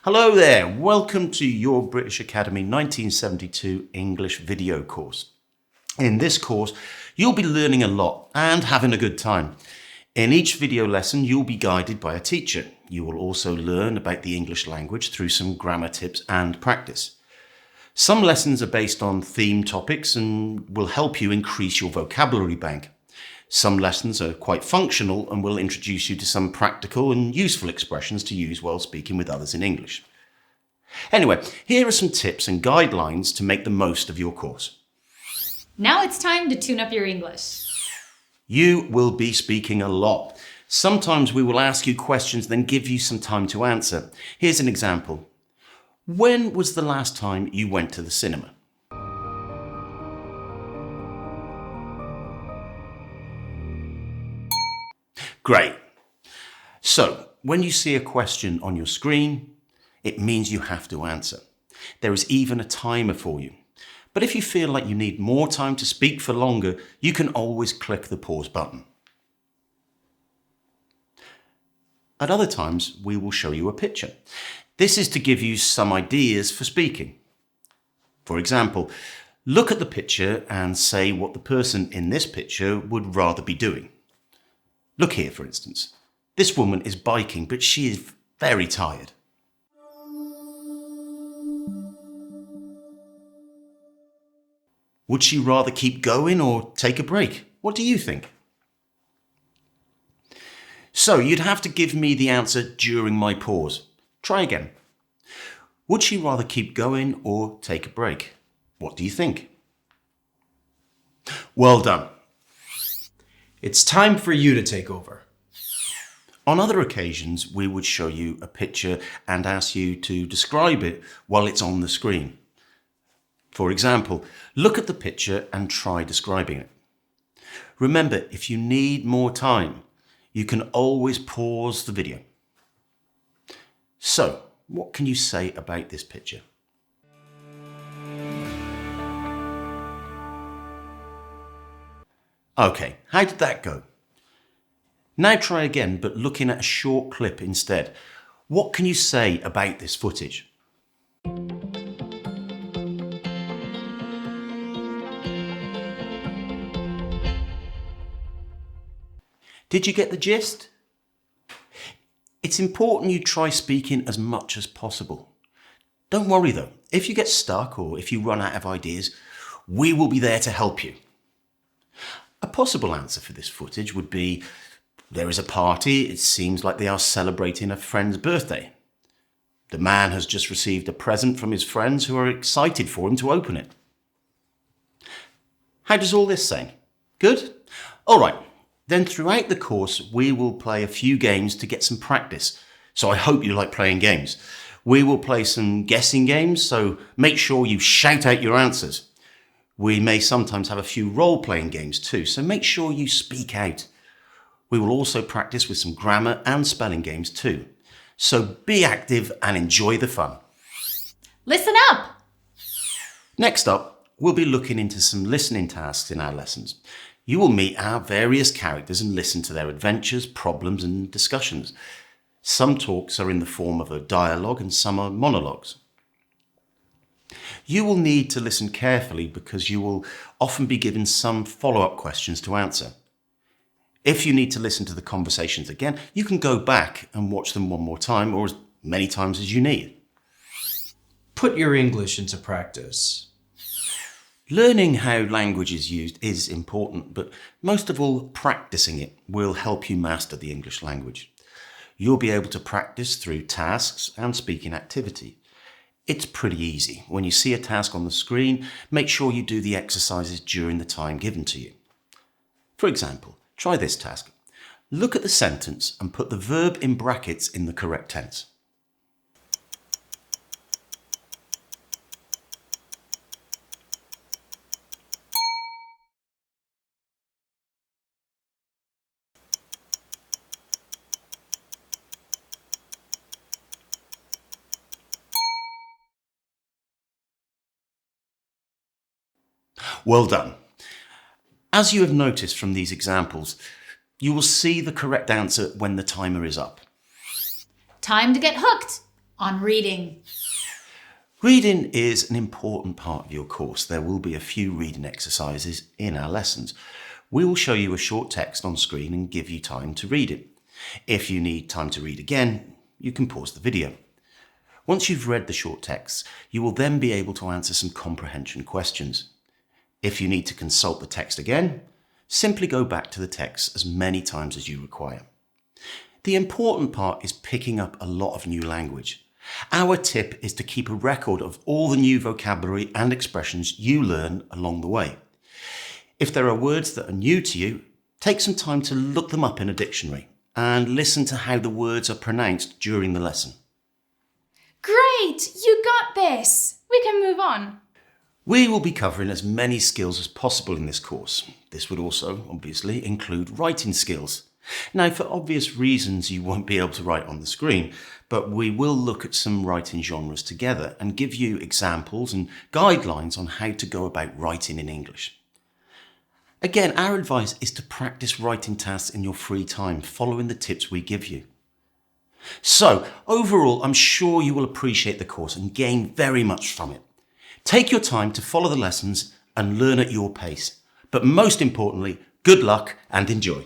Hello there, welcome to your British Academy 1972 English video course. In this course, you'll be learning a lot and having a good time. In each video lesson, you'll be guided by a teacher. You will also learn about the English language through some grammar tips and practice. Some lessons are based on theme topics and will help you increase your vocabulary bank. Some lessons are quite functional and will introduce you to some practical and useful expressions to use while speaking with others in English. Anyway, here are some tips and guidelines to make the most of your course. Now it's time to tune up your English. You will be speaking a lot. Sometimes we will ask you questions, then give you some time to answer. Here's an example. When was the last time you went to the cinema? Great. So, when you see a question on your screen, it means you have to answer. There is even a timer for you. But if you feel like you need more time to speak for longer, you can always click the pause button. At other times, we will show you a picture. This is to give you some ideas for speaking. For example, look at the picture and say what the person in this picture would rather be doing. Look here, for instance. This woman is biking, but she is very tired. Would she rather keep going or take a break? What do you think? So you'd have to give me the answer during my pause. Try again. Would she rather keep going or take a break? What do you think? Well done. It's time for you to take over. On other occasions, we would show you a picture and ask you to describe it while it's on the screen. For example, look at the picture and try describing it. Remember, if you need more time, you can always pause the video. So, what can you say about this picture? Okay, how did that go? Now try again, but looking at a short clip instead. What can you say about this footage? Did you get the gist? It's important you try speaking as much as possible. Don't worry though, if you get stuck or if you run out of ideas, we will be there to help you. A possible answer for this footage would be, there is a party, it seems like they are celebrating a friend's birthday. The man has just received a present from his friends who are excited for him to open it. How does all this sound? Good? All right. Then throughout the course, we will play a few games to get some practice. So I hope you like playing games. We will play some guessing games, so make sure you shout out your answers. We may sometimes have a few role-playing games too, so make sure you speak out. We will also practice with some grammar and spelling games too. So be active and enjoy the fun. Listen up! Next up, we'll be looking into some listening tasks in our lessons. You will meet our various characters and listen to their adventures, problems and discussions. Some talks are in the form of a dialogue and some are monologues. You will need to listen carefully because you will often be given some follow-up questions to answer. If you need to listen to the conversations again, you can go back and watch them one more time or as many times as you need. Put your English into practice. Learning how language is used is important, but most of all, practicing it will help you master the English language. You'll be able to practice through tasks and speaking activity. It's pretty easy. When you see a task on the screen, make sure you do the exercises during the time given to you. For example, try this task. Look at the sentence and put the verb in brackets in the correct tense. Well done. As you have noticed from these examples, you will see the correct answer when the timer is up. Time to get hooked On reading. Reading is an important part of your course. There will be a few reading exercises in our lessons. We will show you a short text on screen and give you time to read it. If you need time to read again, you can pause the video. Once you've read the short text, you will then be able to answer some comprehension questions. If you need to consult the text again, simply go back to the text as many times as you require. The important part is picking up a lot of new language. Our tip is to keep a record of all the new vocabulary and expressions you learn along the way. If there are words that are new to you, take some time to look them up in a dictionary and listen to how the words are pronounced during the lesson. Great! You got this! We can move on. We will be covering as many skills as possible in this course. This would also, obviously, include writing skills. Now, for obvious reasons, you won't be able to write on the screen, but we will look at some writing genres together and give you examples and guidelines on how to go about writing in English. Again, our advice is to practice writing tasks in your free time, following the tips we give you. So, overall, I'm sure you will appreciate the course and gain very much from it. Take your time to follow the lessons and learn at your pace. But most importantly, good luck and enjoy.